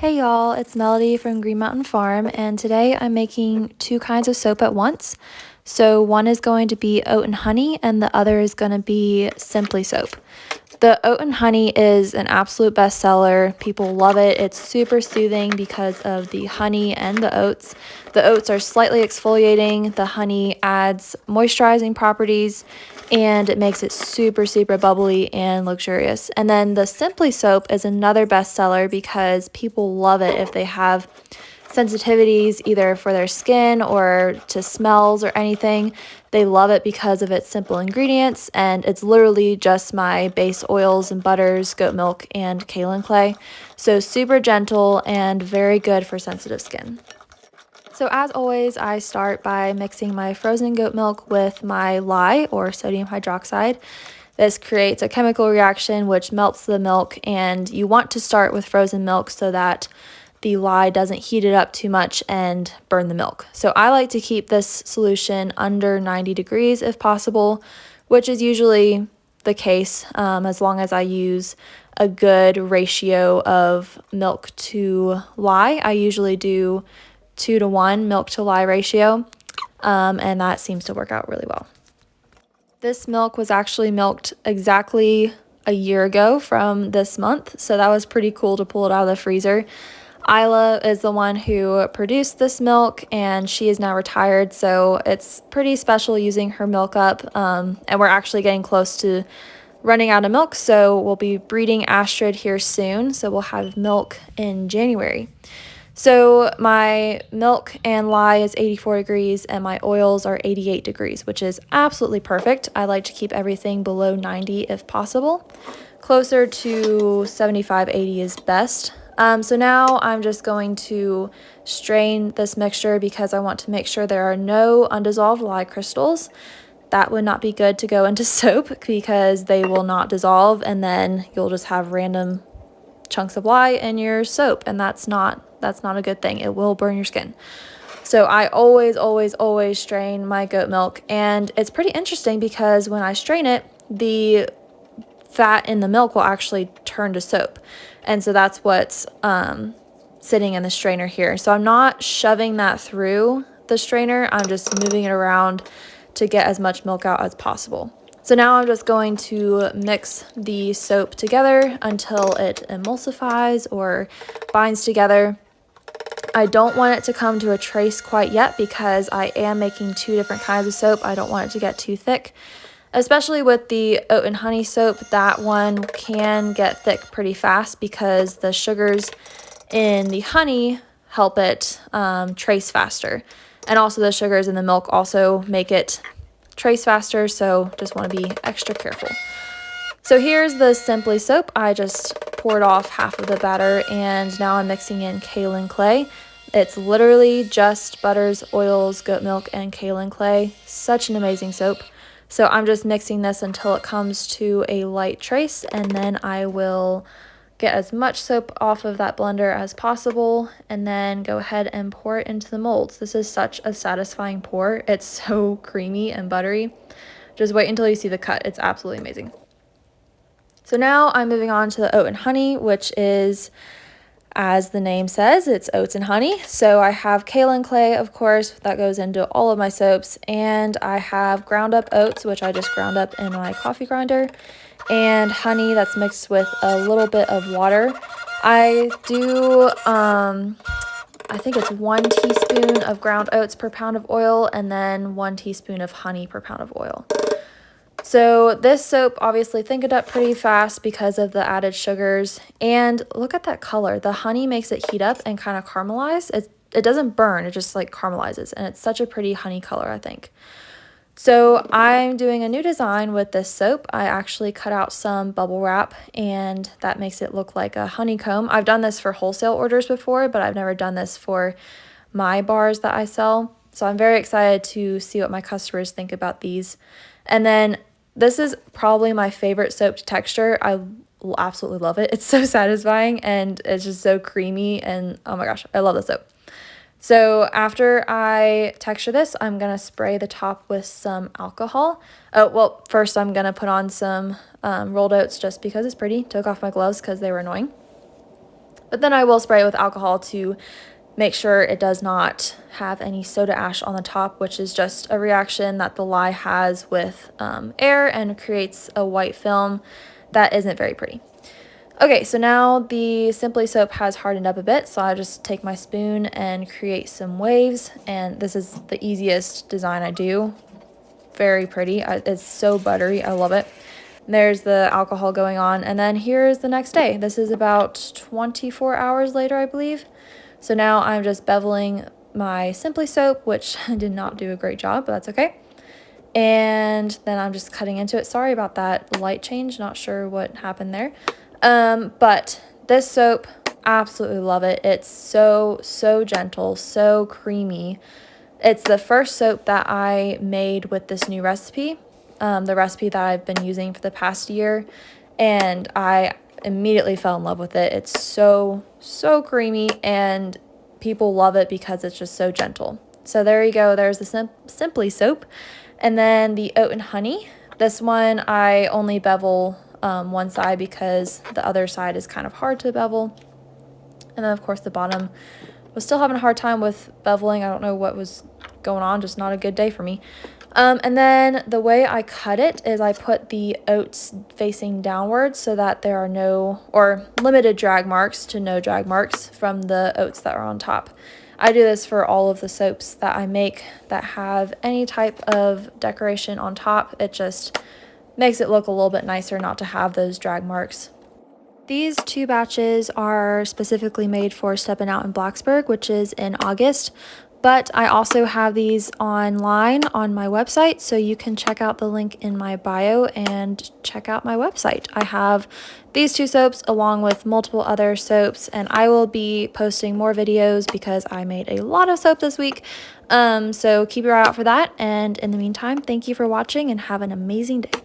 Hey y'all, it's Melody from Green Mountain Farm, and today I'm making two kinds of soap at once. So one is going to be oat and honey, and the other is going to be simply soap. The oat and honey is an absolute bestseller. People love it. It's super soothing because of the honey and the oats. The oats are slightly exfoliating, the honey adds moisturizing properties, and it makes it super, super bubbly and luxurious. And then the Simply soap is another bestseller because people love it if they have sensitivities either for their skin or to smells or anything. They love it because of its simple ingredients, and it's literally just my base oils and butters, goat milk, and kaolin clay. So super gentle and very good for sensitive skin. So as always, I start by mixing my frozen goat milk with my lye or sodium hydroxide. This creates a chemical reaction which melts the milk, and you want to start with frozen milk so that the lye doesn't heat it up too much and burn the milk. So I like to keep this solution under 90 degrees if possible, which is usually the case as long as I use a good ratio of milk to lye. I usually do 2-to-1 milk to lye ratio, and that seems to work out really well. This milk was actually milked exactly a year ago from this month, so that was pretty cool to pull it out of the freezer. Isla is the one who produced this milk, and she is now retired, so it's pretty special using her milk up, and we're actually getting close to running out of milk, so we'll be breeding Astrid here soon, so we'll have milk in January. So my milk and lye is 84 degrees and my oils are 88 degrees, which is absolutely perfect. I like to keep everything below 90 if possible. Closer to 75, 80 is best. So now I'm just going to strain this mixture because I want to make sure there are no undissolved lye crystals. That would not be good to go into soap because they will not dissolve, and then you'll just have random chunks of lye in your soap, and that's not a good thing. It will burn your skin. So I always strain my goat milk, and it's pretty interesting because when I strain it, the fat in the milk will actually turn to soap, and so that's what's sitting in the strainer here. So I'm not shoving that through the strainer, I'm just moving it around to get as much milk out as possible. So now I'm just going to mix the soap together until it emulsifies or binds together. I don't want it to come to a trace quite yet because I am making two different kinds of soap. I don't want it to get too thick, especially with the oat and honey soap. That one can get thick pretty fast because the sugars in the honey help it trace faster. And also the sugars in the milk also make it trace faster, so just want to be extra careful. So here's the Simply soap. I just poured off half of the batter, and now I'm mixing in kaolin clay. It's literally just butters, oils, goat milk, and kaolin clay. Such an amazing soap. So I'm just mixing this until it comes to a light trace, and then I will get as much soap off of that blender as possible, and then go ahead and pour it into the molds. This is such a satisfying pour. It's so creamy and buttery. Just wait until you see the cut. It's absolutely amazing. So now I'm moving on to the oat and honey, which is, as the name says, it's oats and honey. So I have kaolin clay, of course, that goes into all of my soaps, and I have ground up oats, which I just ground up in my coffee grinder, and honey that's mixed with a little bit of water. I do, I think it's 1 teaspoon of ground oats per pound of oil, and then 1 teaspoon of honey per pound of oil. So this soap obviously thickened up pretty fast because of the added sugars, and look at that color. The honey makes it heat up and kind of caramelize. It doesn't burn, it just like caramelizes, and it's such a pretty honey color, I think. So I'm doing a new design with this soap. I actually cut out some bubble wrap, and that makes it look like a honeycomb. I've done this for wholesale orders before, but I've never done this for my bars that I sell. So I'm very excited to see what my customers think about these. And then this is probably my favorite soap texture. I absolutely love it. It's so satisfying, and it's just so creamy, and oh my gosh, I love this soap. So after I texture this, I'm going to spray the top with some alcohol. Oh, well, first I'm going to put on some rolled oats just because it's pretty. Took off my gloves because they were annoying. But then I will spray it with alcohol to make sure it does not have any soda ash on the top, which is just a reaction that the lye has with air and creates a white film that isn't very pretty. Okay, so now the Simply soap has hardened up a bit, so I just take my spoon and create some waves, and this is the easiest design I do. Very pretty. It's so buttery. I love it. There's the alcohol going on, and then here's the next day. This is about 24 hours later, I believe. So now I'm just beveling my Simply soap, which I did not do a great job, but that's okay. And then I'm just cutting into it. Sorry about that light change. Not sure what happened there. But this soap, absolutely love it. It's so gentle, so creamy. It's the first soap that I made with this new recipe, the recipe that I've been using for the past year, and I immediately fell in love with it. It's so creamy, and people love it because it's just so gentle. So there you go. There's the Simply soap. And then the Oat and Honey. This one I only bevel one side because the other side is kind of hard to bevel. And then of course the bottom was still having a hard time with beveling. I don't know what was going on, just not a good day for me. And then the way I cut it is I put the oats facing downwards so that there are no, or limited drag marks to no drag marks from the oats that are on top. I do this for all of the soaps that I make that have any type of decoration on top. It just makes it look a little bit nicer not to have those drag marks. These two batches are specifically made for Steppin' Out in Blacksburg, which is in August. But I also have these online on my website, so you can check out the link in my bio and check out my website. I have these two soaps along with multiple other soaps, and I will be posting more videos because I made a lot of soap this week. So keep your eye out for that. And in the meantime, thank you for watching and have an amazing day.